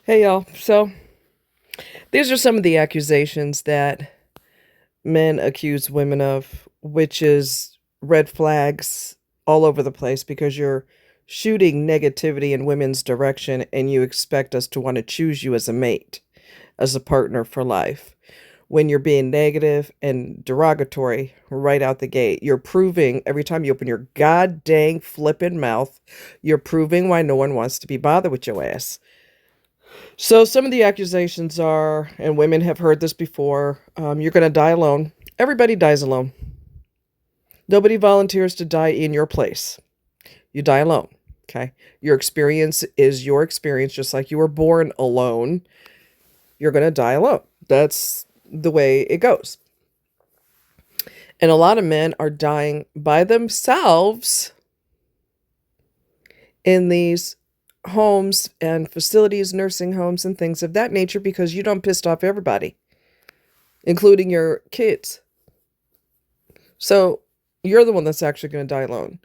Hey y'all. So, these are some of the accusations that men accuse women of, which is red flags all over the place because you're shooting negativity in women's direction and you expect us to want to choose you as a mate, as a partner for life. When you're being negative and derogatory right out the gate, you're proving every time you open your god dang flippin' mouth, you're proving why no one wants to be bothered with your ass. So some of the accusations are, and women have heard this before, you're going to die alone. Everybody dies alone. Nobody volunteers to die in your place. You die alone. Okay. Your experience is your experience, just like you were born alone. You're going to die alone. That's the way it goes. And a lot of men are dying by themselves in these homes and facilities, nursing homes, and things of that nature because you done pissed off everybody, including your kids. So you're the one that's actually going to die alone.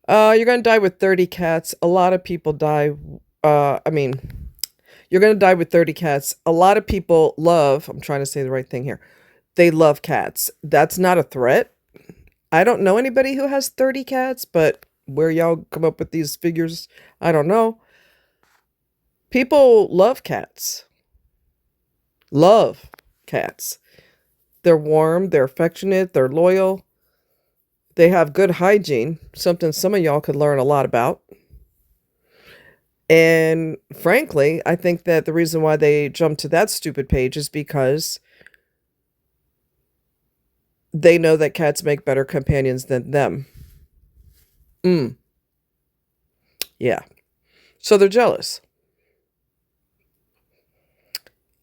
You're going to die with 30 cats. A lot of people die. You're going to die with 30 cats. A lot of people I'm trying to say the right thing here. They love cats. That's not a threat. I don't know anybody who has 30 cats, but where y'all come up with these figures, I don't know. People love cats. Love cats. They're warm, they're affectionate, they're loyal. They have good hygiene, something some of y'all could learn a lot about. And frankly, I think that the reason why they jumped to that stupid page is because they know that cats make better companions than them. Yeah. So they're jealous.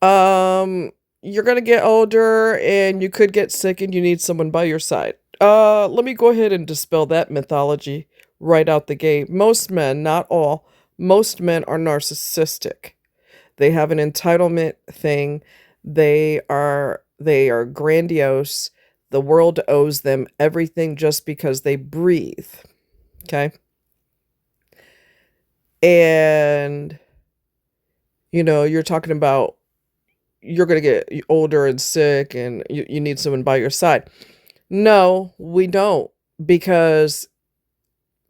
You're gonna get older and you could get sick and you need someone by your side. Let me go ahead and dispel that mythology right out the gate. Most men, not all, most men are narcissistic. They have an entitlement thing. They are grandiose. The world owes them everything just because they breathe. Okay? And you're talking about you're going to get older and sick and you need someone by your side. No, we don't, because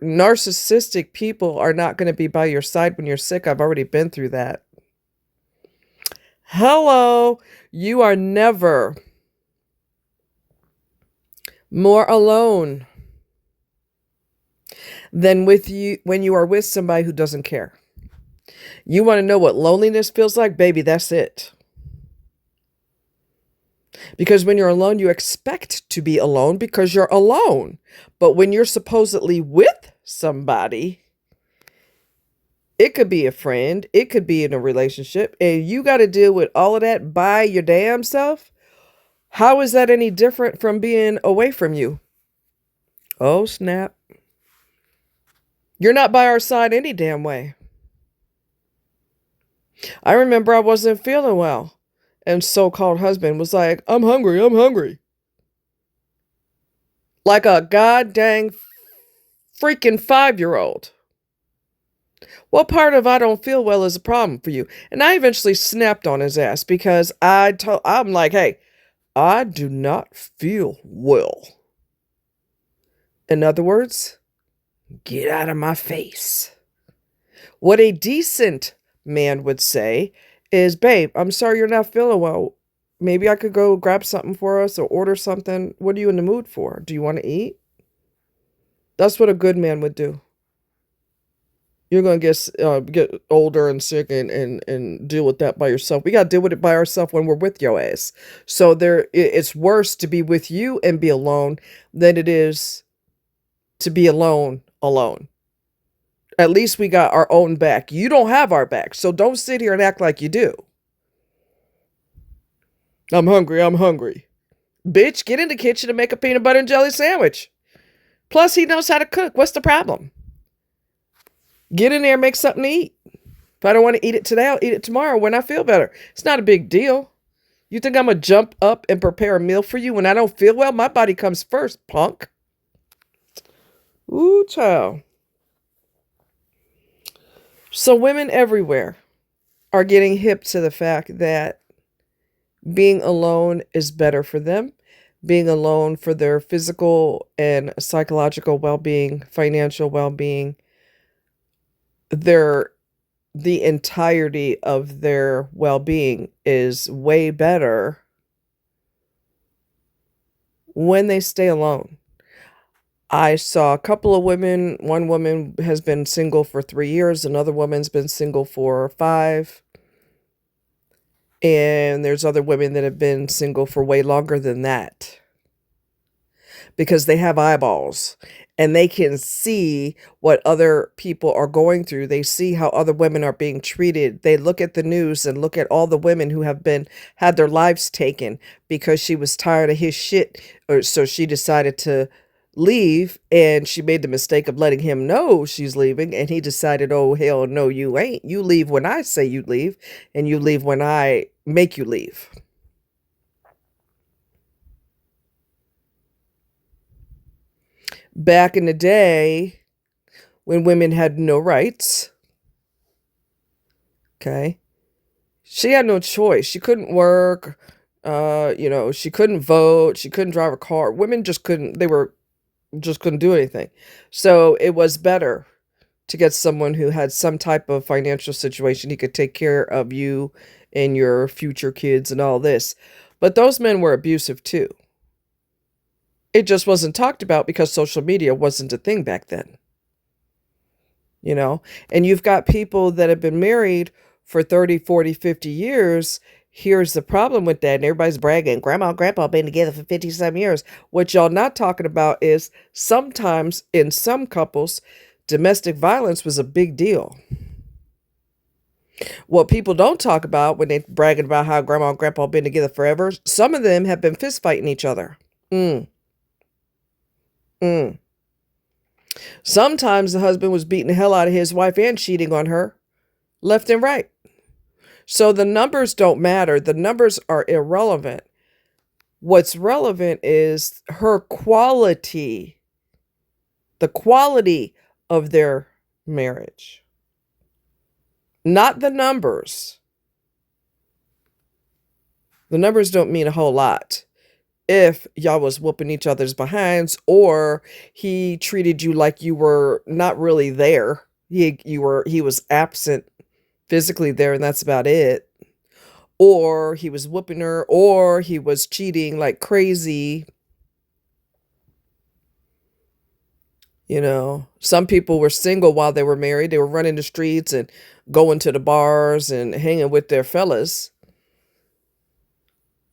narcissistic people are not going to be by your side when you're sick. I've already been through that. Hello, you are never more alone than with you when you are with somebody who doesn't care. You want to know what loneliness feels like? Baby, that's it. Because when you're alone, you expect to be alone because you're alone. But when you're supposedly with somebody, it could be a friend, it could be in a relationship, and you got to deal with all of that by your damn self. How is that any different from being away from you? Oh, snap. You're not by our side any damn way. I remember I wasn't feeling well, and so-called husband was like, I'm hungry, I'm hungry. Like a god dang freaking 5-year-old. What part of I don't feel well is a problem for you? And I eventually snapped on his ass because I'm like, hey, I do not feel well. In other words, get out of my face. What a decent man would say is, babe, I'm sorry you're not feeling well. Maybe I could go grab something for us or order something. What are you in the mood for? Do you want to eat? That's what a good man would do. You're going to get older and sick and deal with that by yourself. We got to deal with it by ourselves when we're with your ass. So it's worse to be with you and be alone than it is to be alone. At least we got our own back. You don't have our back. So don't sit here and act like you do. I'm hungry. I'm hungry. Bitch, get in the kitchen and make a peanut butter and jelly sandwich. Plus, he knows how to cook. What's the problem? Get in there and make something to eat. If I don't want to eat it today, I'll eat it tomorrow when I feel better. It's not a big deal. You think I'm going to jump up and prepare a meal for you when I don't feel well? My body comes first, punk. Ooh, child. So women everywhere, are getting hip to the fact that being alone is better for them. Being alone for their physical and psychological well-being, financial well-being, their the entirety of their well-being is way better when they stay alone. I saw a couple of women. One woman has been single for 3 years, another woman's been single for 5, and there's other women that have been single for way longer than that because they have eyeballs and they can see what other people are going through. They see how other women are being treated. They look at the news and look at all the women who have been had their lives taken because she was tired of his shit, or so she decided to leave, and she made the mistake of letting him know she's leaving, and he decided, "Oh hell no, you ain't. You leave when I say you leave, and you leave when I make you leave." Back in the day, when women had no rights, okay, she had no choice. She couldn't work, she couldn't vote, she couldn't drive a car. Women just couldn't do anything. So it was better to get someone who had some type of financial situation. He could take care of you and your future kids and all this. But those men were abusive too. It just wasn't talked about because social media wasn't a thing back then. you know and you've got people that have been married for 30, 40, 50 years. Here's the problem with that, and everybody's bragging, grandma and grandpa been together for 50 some years. What y'all not talking about is sometimes in some couples, domestic violence was a big deal. What people don't talk about when they bragging about how grandma and grandpa been together forever, some of them have been fist fighting each other. mm, mm. Sometimes the husband was beating the hell out of his wife and cheating on her left and right. So the numbers don't matter. The numbers are irrelevant. What's relevant is her quality, the quality of their marriage, not the numbers. The numbers don't mean a whole lot if y'all was whooping each other's behinds, or he treated you like you were not really there. He was absent physically there, and that's about it. Or he was whooping her, or he was cheating like crazy. Some people were single while they were married. They were running the streets and going to the bars and hanging with their fellas.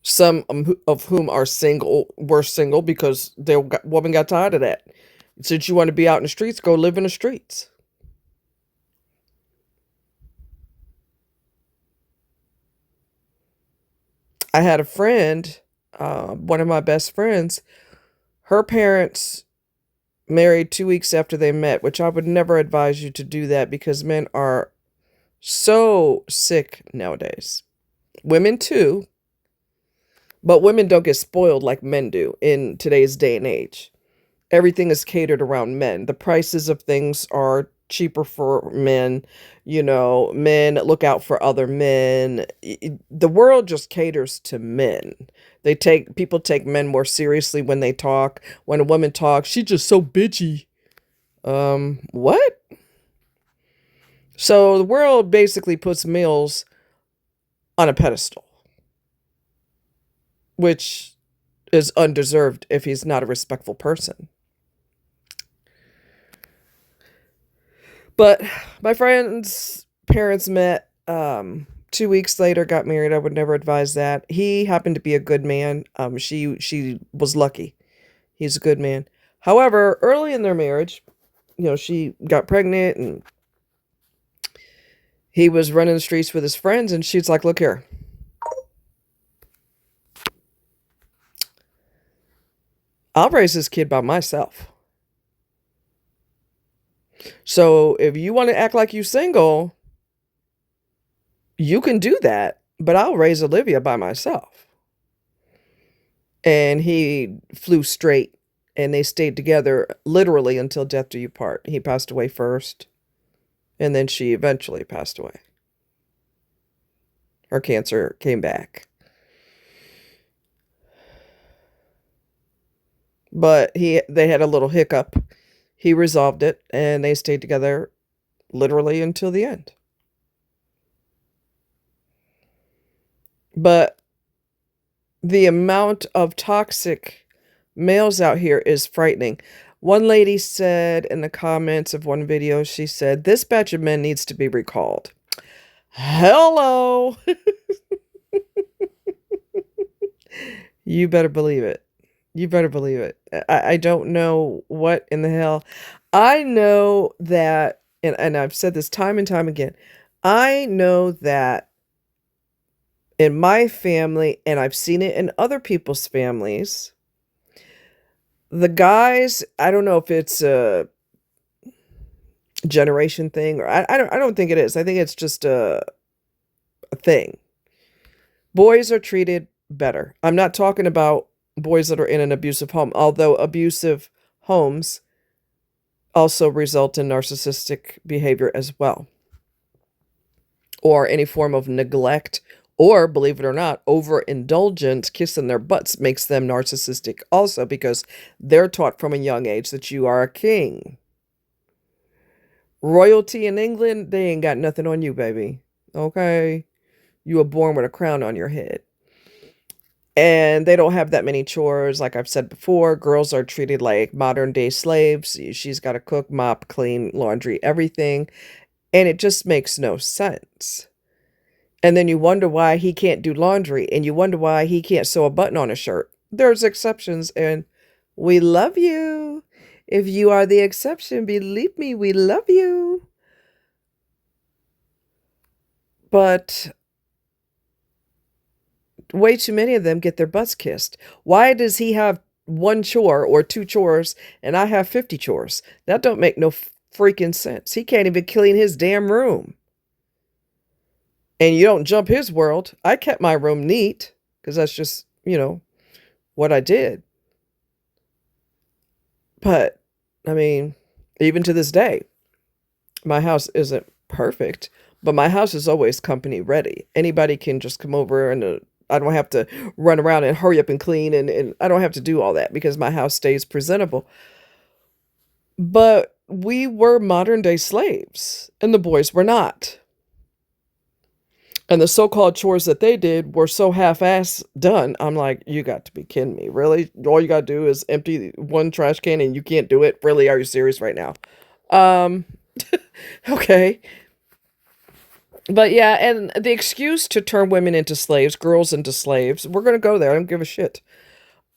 Some of whom were single because their woman got tired of that. Since you want to be out in the streets, go live in the streets. I had a friend, one of my best friends, her parents married 2 weeks after they met, which I would never advise you to do that because men are so sick nowadays. Women too, but women don't get spoiled like men do in today's day and age. Everything is catered around men. The prices of things are cheaper for men. Men look out for other men. The world just caters to men. People take men more seriously when they talk. When a woman talks, she's just so bitchy. What? So the world basically puts males on a pedestal, which is undeserved if he's not a respectful person. But my friend's parents met 2 weeks later, got married. I would never advise that. He happened to be a good man. She was lucky. He's a good man. However, early in their marriage, she got pregnant and he was running the streets with his friends, and she's like, "Look here. I'll raise this kid by myself. So if you want to act like you single, you can do that, but I'll raise Olivia by myself." And he flew straight, and they stayed together literally until death do you part. He passed away first, and then she eventually passed away. Her cancer came back. But they had a little hiccup. He resolved it, and they stayed together literally until the end. But the amount of toxic males out here is frightening. One lady said in the comments of one video, she said, "This batch of men needs to be recalled." Hello. You better believe it. You better believe it. I don't know what in the hell. I know that, and I've said this time and time again, I know that in my family, and I've seen it in other people's families, the guys, I don't know if it's a generation thing, or I don't think it is. I think it's just a thing. Boys are treated better. I'm not talking about boys that are in an abusive home, although abusive homes also result in narcissistic behavior as well, or any form of neglect, or, believe it or not, overindulgence. Kissing their butts makes them narcissistic also, because they're taught from a young age that you are a king. Royalty in England, they ain't got nothing on you, baby. Okay? You were born with a crown on your head. And they don't have that many chores. Like I've said before, girls are treated like modern day slaves. She's got to cook, mop, clean, laundry, everything. And it just makes no sense. And then you wonder why he can't do laundry, and you wonder why he can't sew a button on a shirt. There's exceptions, and we love you. If you are the exception, believe me, we love you. But way too many of them get their butts kissed. Why does he have one chore or two chores and I have 50 chores? That don't make no freaking sense. He can't even clean his damn room. And you don't jump his world. I kept my room neat because that's just, what I did. But, I mean, even to this day, my house isn't perfect, but my house is always company ready. Anybody can just come over, and I don't have to run around and hurry up and clean, and I don't have to do all that because my house stays presentable. But we were modern day slaves, and the boys were not. And the so-called chores that they did were so half-ass done. I'm like, you got to be kidding me. Really? All you got to do is empty one trash can and you can't do it? Really? Are you serious right now? Okay. But yeah, and the excuse to turn women into slaves, girls into slaves, we're going to go there. I don't give a shit.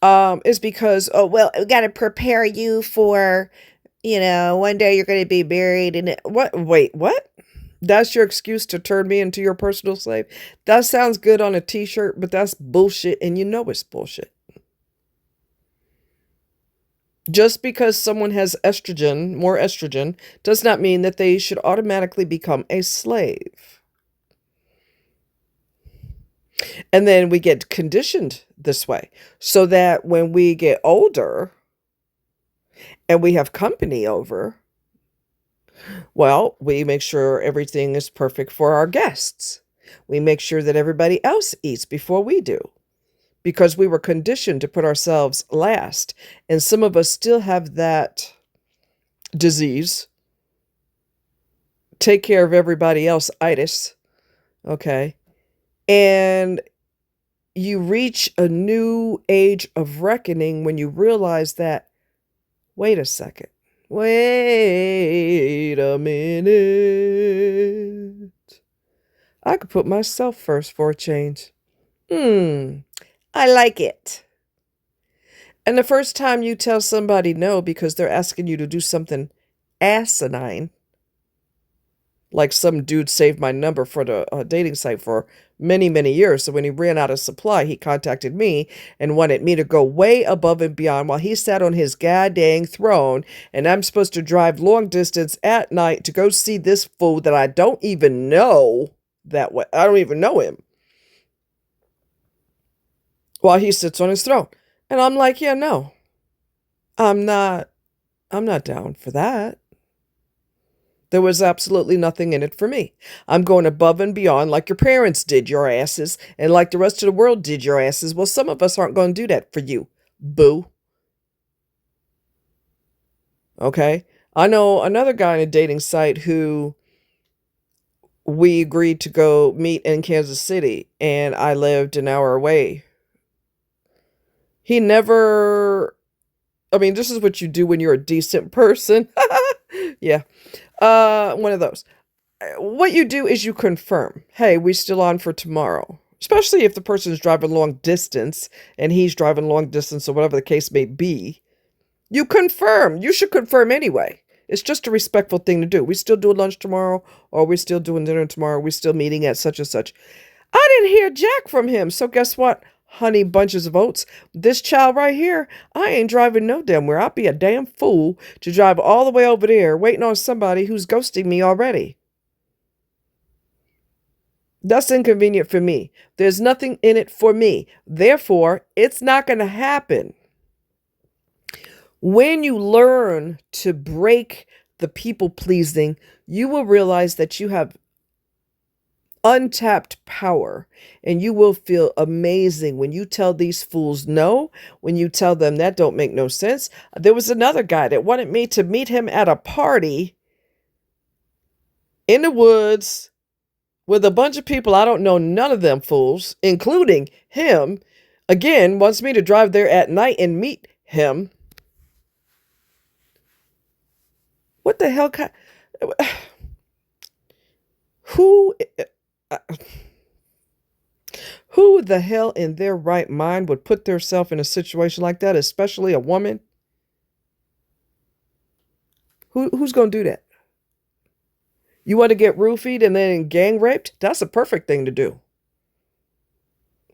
Is because, oh, well, we got to prepare you for, one day you're going to be married. And what? Wait, what? That's your excuse to turn me into your personal slave? That sounds good on a t-shirt, but that's bullshit, and you know it's bullshit. Just because someone has more estrogen, does not mean that they should automatically become a slave. And then we get conditioned this way, so that when we get older and we have company over, well, we make sure everything is perfect for our guests. We make sure that everybody else eats before we do, because we were conditioned to put ourselves last. And some of us still have that disease. Take care of everybody else, itis. Okay. And you reach a new age of reckoning when you realize that, wait a second. Wait a minute. I could put myself first for a change. I like it. And the first time you tell somebody no because they're asking you to do something asinine, like some dude saved my number for the dating site for many, many years. So when he ran out of supply, he contacted me and wanted me to go way above and beyond while he sat on his goddamn throne. And I'm supposed to drive long distance at night to go see this fool that I don't even know that way. I don't even know him. While he sits on his throne. And I'm like, yeah, no. I'm not down for that. There was absolutely nothing in it for me. I'm going above and beyond like your parents did, your asses, and like the rest of the world did, your asses. Well, some of us aren't going to do that for you, boo. Okay? I know another guy on a dating site who we agreed to go meet in Kansas City, and I lived an hour away. He never, I mean, this is what you do when you're a decent person. Yeah. One of those. What you do is you confirm, hey, we still on for tomorrow. Especially if the person's driving long distance and he's driving long distance or whatever the case may be. You confirm. You should confirm anyway. It's just a respectful thing to do. We still doing lunch tomorrow, or we still doing dinner tomorrow. We still meeting at such and such. I didn't hear jack from him. So guess what? Honey bunches of oats. This child right here, I ain't driving no damn where. I'll be a damn fool to drive all the way over there waiting on somebody who's ghosting me already. That's inconvenient for me. There's nothing in it for me. Therefore, it's not going to happen. When you learn to break the people pleasing, you will realize that you have untapped power, and you will feel amazing when you tell these fools no, when you tell them that don't make no sense. There was another guy that wanted me to meet him at a party in the woods with a bunch of people. I don't know none of them fools, including him. Again, wants me to drive there at night and meet him. What the hell who who the hell in their right mind would put themselves in a situation like that, especially a woman? Who's going to do that? You want to get roofied and then gang raped? That's a perfect thing to do.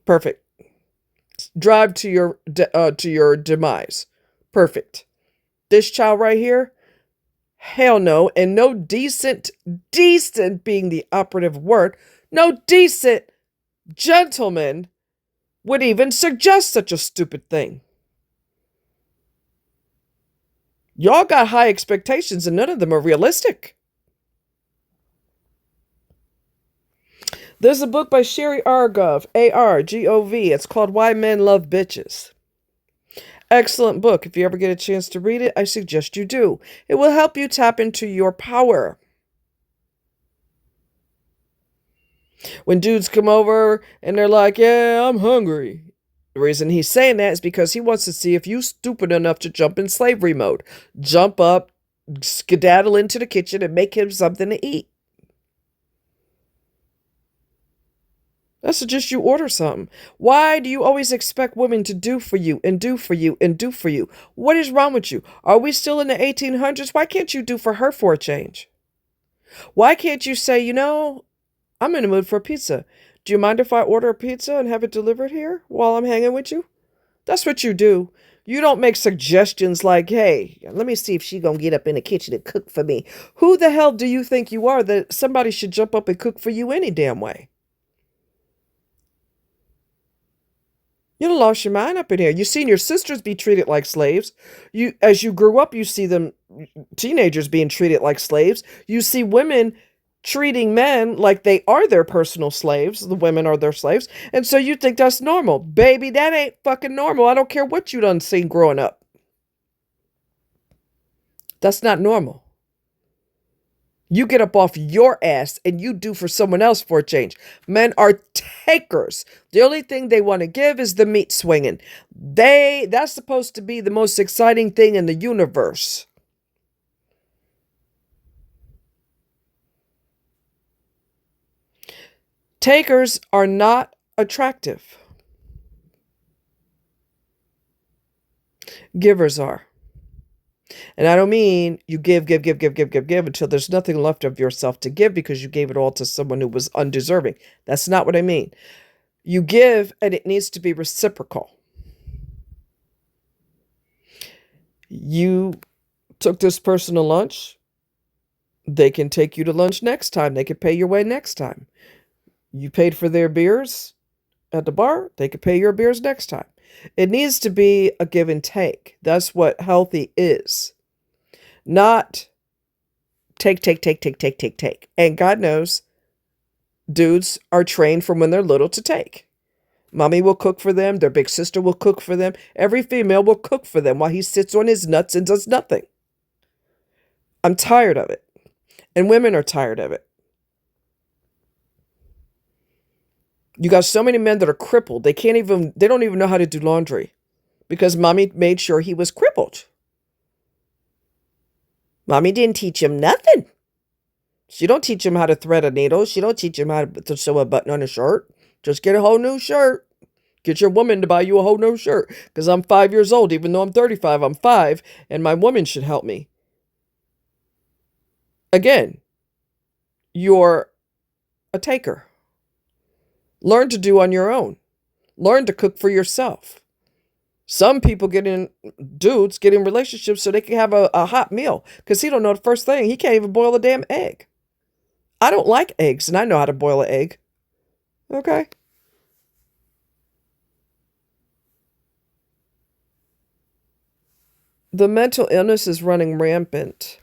Perfect. Drive to your demise. Perfect. This child right here? Hell no. And no decent being the operative word, no decent gentleman would even suggest such a stupid thing. Y'all got high expectations and none of them are realistic. There's a book by Sherry Argov, Argov. It's called Why Men Love Bitches. Excellent book. If you ever get a chance to read it, I suggest you do. It will help you tap into your power. When dudes come over and they're like, yeah, I'm hungry. The reason he's saying that is because he wants to see if you're stupid enough to jump in slavery mode. Jump up, skedaddle into the kitchen, and make him something to eat. I suggest you order something. Why do you always expect women to do for you and do for you and do for you? What is wrong with you? Are we still in the 1800s? Why can't you do for her for a change? Why can't you say, I'm in the mood for a pizza. Do you mind if I order a pizza and have it delivered here while I'm hanging with you? That's what you do. You don't make suggestions like, hey, let me see if she's going to get up in the kitchen and cook for me. Who the hell do you think you are that somebody should jump up and cook for you any damn way? You done lost your mind up in here. You've seen your sisters be treated like slaves. As you grew up, you see them, teenagers, being treated like slaves. You see women treating men like they are their personal slaves. The women are their slaves. And so you think that's normal. Baby, that ain't fucking normal. I don't care what you done seen growing up. That's not normal. You get up off your ass and you do for someone else for a change. Men are takers. The only thing they want to give is the meat swinging. That's supposed to be the most exciting thing in the universe. Takers are not attractive. Givers are. And I don't mean you give until there's nothing left of yourself to give because you gave it all to someone who was undeserving. That's not what I mean. You give and it needs to be reciprocal. You took this person to lunch. They can take you to lunch next time. They can pay your way next time. You paid for their beers at the bar. They can pay your beers next time. It needs to be a give and take. That's what healthy is. Not Take, take, take, take, take, take, take. And God knows dudes are trained from when they're little to take. Mommy will cook for them. Their big sister will cook for them. Every female will cook for them while he sits on his nuts and does nothing. I'm tired of it. And women are tired of it. You got so many men that are crippled. They don't even know how to do laundry because mommy made sure he was crippled. Mommy didn't teach him nothing. She don't teach him how to thread a needle. She don't teach him how to sew a button on a shirt. Just get a whole new shirt. Get your woman to buy you a whole new shirt. Because I'm 5 years old. Even though I'm 35, I'm 5. And my woman should help me. Again, you're a taker. Learn to do on your own. Learn to cook for yourself. Some people dudes get in relationships so they can have a hot meal. Because he don't know the first thing. He can't even boil a damn egg. I don't like eggs, and I know how to boil an egg. Okay? The mental illness is running rampant.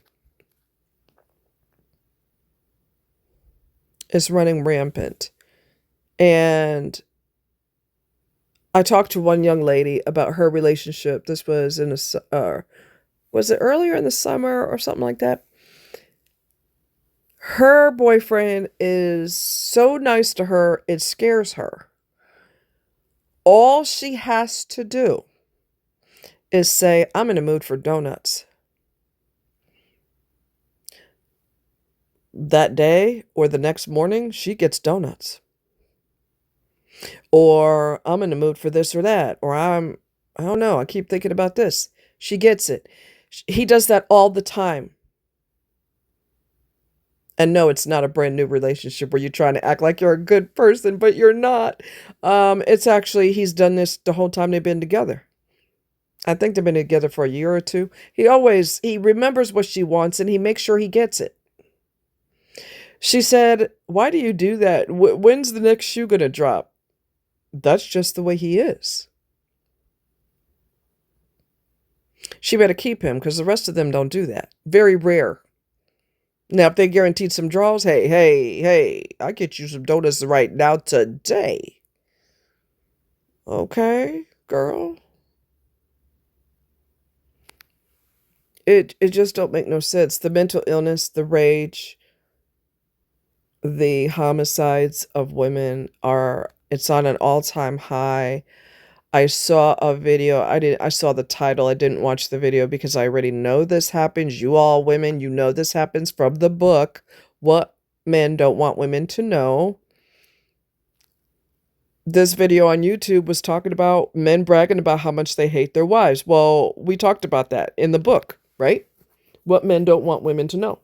It's running rampant. And I talked to one young lady about her relationship. This was was it earlier in the summer or something like that? Her boyfriend is so nice to her, it scares her. All she has to do is say, I'm in a mood for donuts. That day or the next morning, she gets donuts. Or I'm in the mood for this or that. Or I don't know, I keep thinking about this. She gets it. He does that all the time. And no, it's not a brand new relationship where you're trying to act like you're a good person, but you're not. It's actually, he's done this the whole time they've been together. I think they've been together for a year or two. He remembers what she wants and he makes sure he gets it. She said, why do you do that? When's the next shoe going to drop? That's just the way he is. She better keep him because the rest of them don't do that. Very rare. Now, if they guaranteed some draws, hey, I get you some donuts right now today. Okay, girl. It just don't make no sense. The mental illness, the rage, the homicides of women it's on an all-time high. I saw a video. I saw the title. I didn't watch the video because I already know this happens. You all women, you know this happens from the book. What men don't want women to know. This video on YouTube was talking about men bragging about how much they hate their wives. Well, we talked about that in the book, right? What men don't want women to know.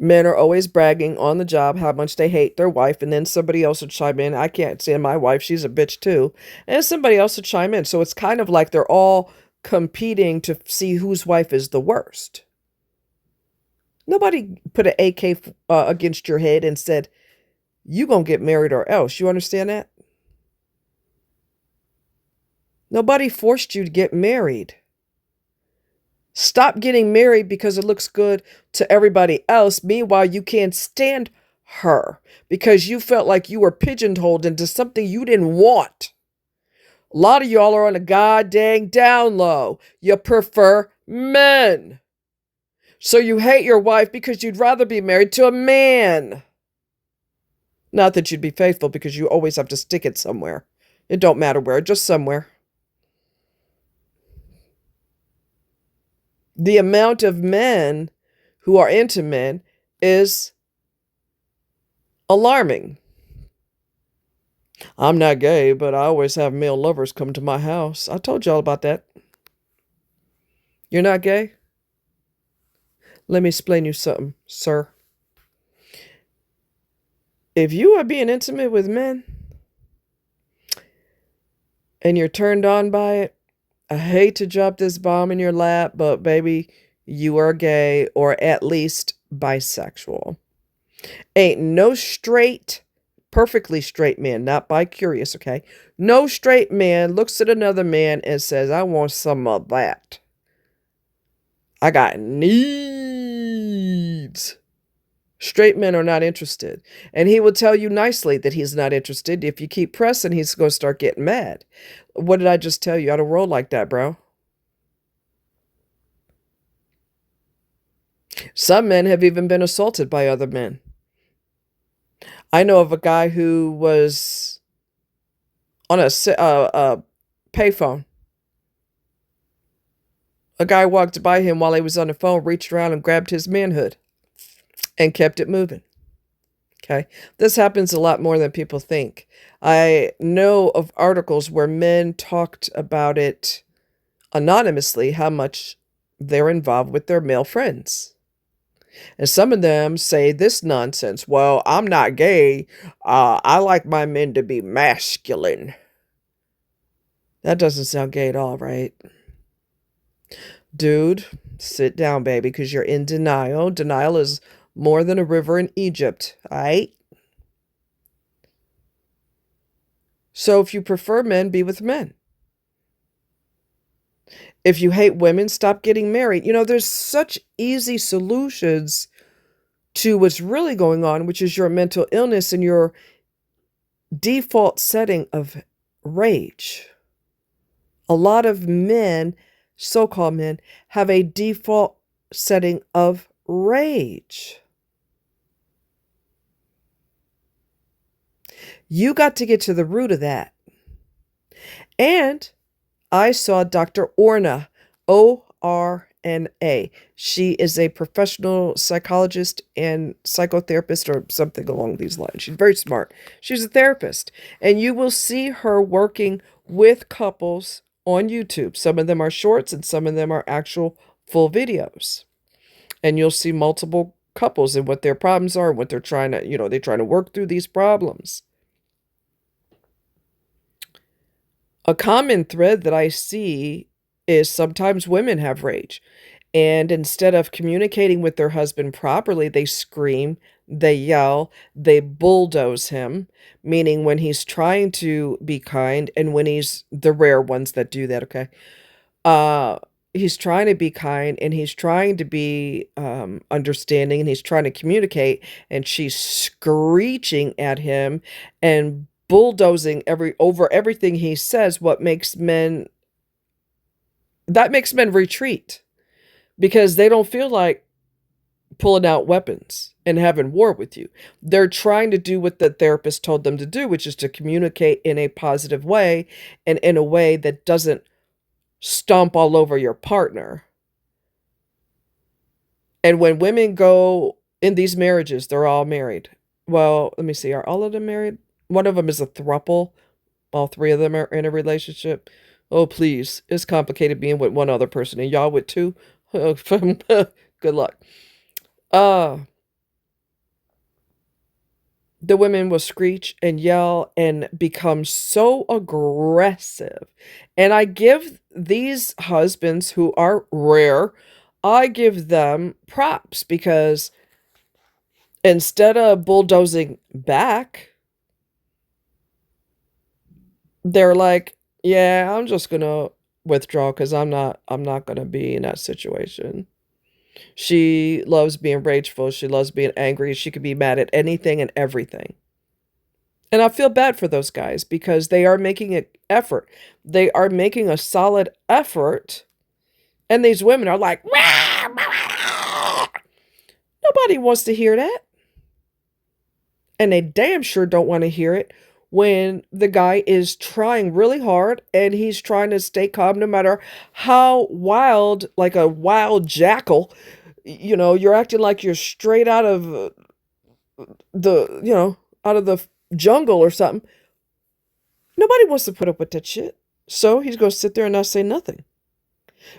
Men are always bragging on the job how much they hate their wife, and then somebody else will chime in. I can't stand my wife. She's a bitch too. And somebody else will chime in. So it's kind of like they're all competing to see whose wife is the worst. Nobody put an AK against your head and said, you gonna get married or else. You understand that? Nobody forced you to get married. Stop getting married because it looks good to everybody else. Meanwhile, you can't stand her because you felt like you were pigeonholed into something you didn't want. A lot of y'all are on a goddamn down low. You prefer men. So you hate your wife because you'd rather be married to a man. Not that you'd be faithful because you always have to stick it somewhere. It don't matter where, just somewhere. The amount of men who are into men is alarming. I'm not gay, but I always have male lovers come to my house. I told y'all about that. You're not gay? Let me explain you something, sir. If you are being intimate with men and you're turned on by it, I hate to drop this bomb in your lap, but baby, you are gay or at least bisexual. Ain't no straight, perfectly straight man, not bi-curious, okay? No straight man looks at another man and says, I want some of that. I got needs. Straight men are not interested. And he will tell you nicely that he's not interested. If you keep pressing, he's going to start getting mad. What did I just tell you? I don't roll like that, bro. Some men have even been assaulted by other men. I know of a guy who was on a payphone. A guy walked by him while he was on the phone, reached around and grabbed his manhood and kept it moving. Okay. This happens a lot more than people think. I know of articles where men talked about it anonymously, how much they're involved with their male friends. And some of them say this nonsense. Well, I'm not gay. I like my men to be masculine. That doesn't sound gay at all, right? Dude, sit down, baby, because you're in denial. Denial is more than a river in Egypt, all right? So if you prefer men, be with men. If you hate women, stop getting married. You know, there's such easy solutions to what's really going on, which is your mental illness and your default setting of rage. A lot of men, so-called men, have a default setting of rage. You got to get to the root of that. And I saw Dr. Orna, Orna. She is a professional psychologist and psychotherapist or something along these lines. She's very smart. She's a therapist. And you will see her working with couples on YouTube. Some of them are shorts and some of them are actual full videos. And you'll see multiple couples and what their problems are, what they're trying to, they're trying to work through these problems. A common thread that I see is sometimes women have rage. And instead of communicating with their husband properly, they scream, they yell, they bulldoze him, meaning when he's trying to be kind and when he's the rare ones that do that, okay? He's trying to be kind and he's trying to be understanding and he's trying to communicate and she's screeching at him and bulldozing over everything he says, that makes men retreat because they don't feel like pulling out weapons and having war with you. They're trying to do what the therapist told them to do, which is to communicate in a positive way and in a way that doesn't stomp all over your partner. And when women go in these marriages, they're all married. Well, let me see. Are all of them married? One of them is a throuple. All three of them are in a relationship. Oh, please. It's complicated being with one other person. And y'all with two? Good luck. The women will screech and yell and become so aggressive. And I give these husbands who are rare, I give them props because instead of bulldozing back, they're like, yeah, I'm just going to withdraw because I'm not going to be in that situation. She loves being rageful. She loves being angry. She could be mad at anything and everything. And I feel bad for those guys because they are making an effort. They are making a solid effort. And these women are like, rah, rah, rah. Nobody wants to hear that. And they damn sure don't want to hear it when the guy is trying really hard and he's trying to stay calm no matter how wild, like a wild jackal, you're acting like you're straight out of out of the jungle or something. Nobody wants to put up with that shit. So he's going to sit there and not say nothing.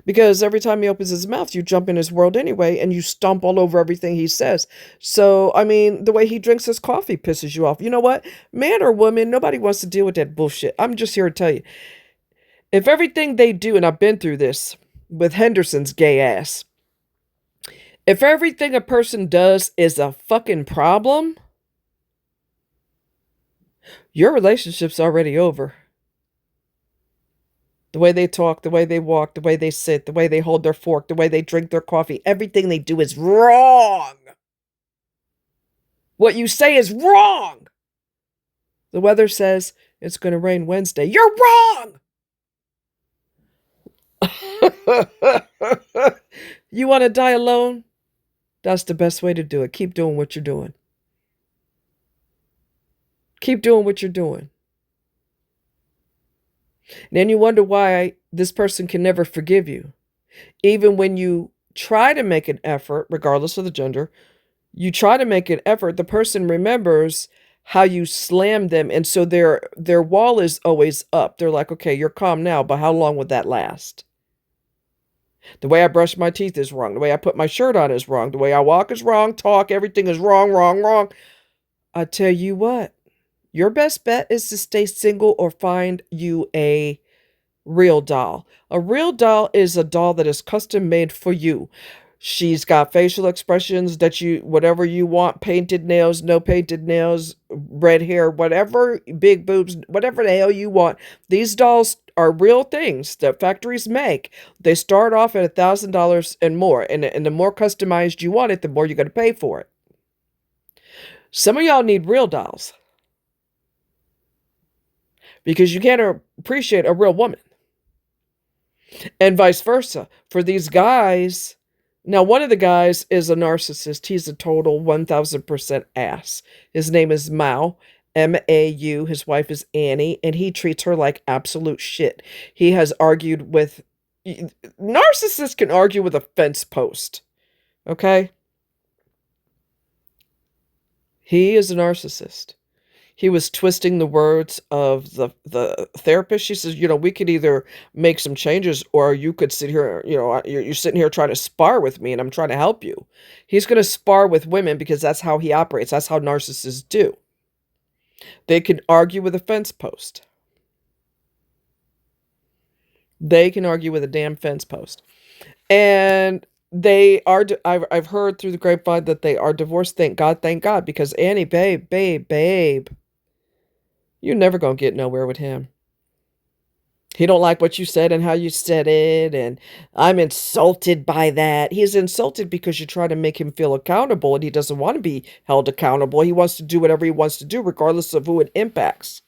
Because every time he opens his mouth, you jump in his world anyway, and you stomp all over everything he says. So, I mean, the way he drinks his coffee pisses you off. You know what? Man or woman, nobody wants to deal with that bullshit. I'm just here to tell you. If everything they do, and I've been through this with Henderson's gay ass, if everything a person does is a fucking problem, your relationship's already over. The way they talk, the way they walk, the way they sit, the way they hold their fork, the way they drink their coffee. Everything they do is wrong. What you say is wrong. The weather says it's going to rain Wednesday. You're wrong. You want to die alone? That's the best way to do it. Keep doing what you're doing. Keep doing what you're doing. And then you wonder why this person can never forgive you. Even when you try to make an effort, regardless of the gender, you try to make an effort, the person remembers how you slammed them. And so their wall is always up. They're like, okay, you're calm now, but how long would that last? The way I brush my teeth is wrong. The way I put my shirt on is wrong. The way I walk is wrong. Talk, everything is wrong, wrong, wrong. I tell you what, your best bet is to stay single or find you a real doll. A real doll is a doll that is custom made for you. She's got facial expressions that whatever you want, painted nails, no painted nails, red hair, whatever, big boobs, whatever the hell you want. These dolls are real things that factories make. They start off at $1,000 and more. And the more customized you want it, the more you're going to pay for it. Some of y'all need real dolls because you can't appreciate a real woman. And vice versa. For these guys, now one of the guys is a narcissist. He's a total 1000% ass. His name is Mao, M-A-U. His wife is Annie, and he treats her like absolute shit. He has argued with... Narcissists can argue with a fence post. Okay? He is a narcissist. He was twisting the words of the therapist. She says, we could either make some changes or you could sit here, you're sitting here trying to spar with me and I'm trying to help you. He's going to spar with women because that's how he operates. That's how narcissists do. They can argue with a fence post. They can argue with a damn fence post. And they are, I've heard through the grapevine that they are divorced. Thank God, because Annie, babe. You're never going to get nowhere with him. He don't like what you said and how you said it, and I'm insulted by that. He's insulted because you try to make him feel accountable, and he doesn't want to be held accountable. He wants to do whatever he wants to do, regardless of who it impacts.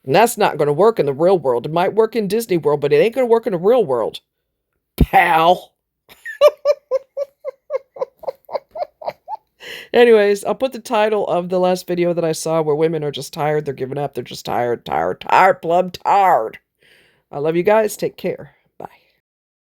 And that's not going to work in the real world. It might work in Disney World, but it ain't going to work in the real world, pal. Anyways, I'll put the title of the last video that I saw where women are just tired. They're giving up. They're just tired, plumb tired. I love you guys. Take care.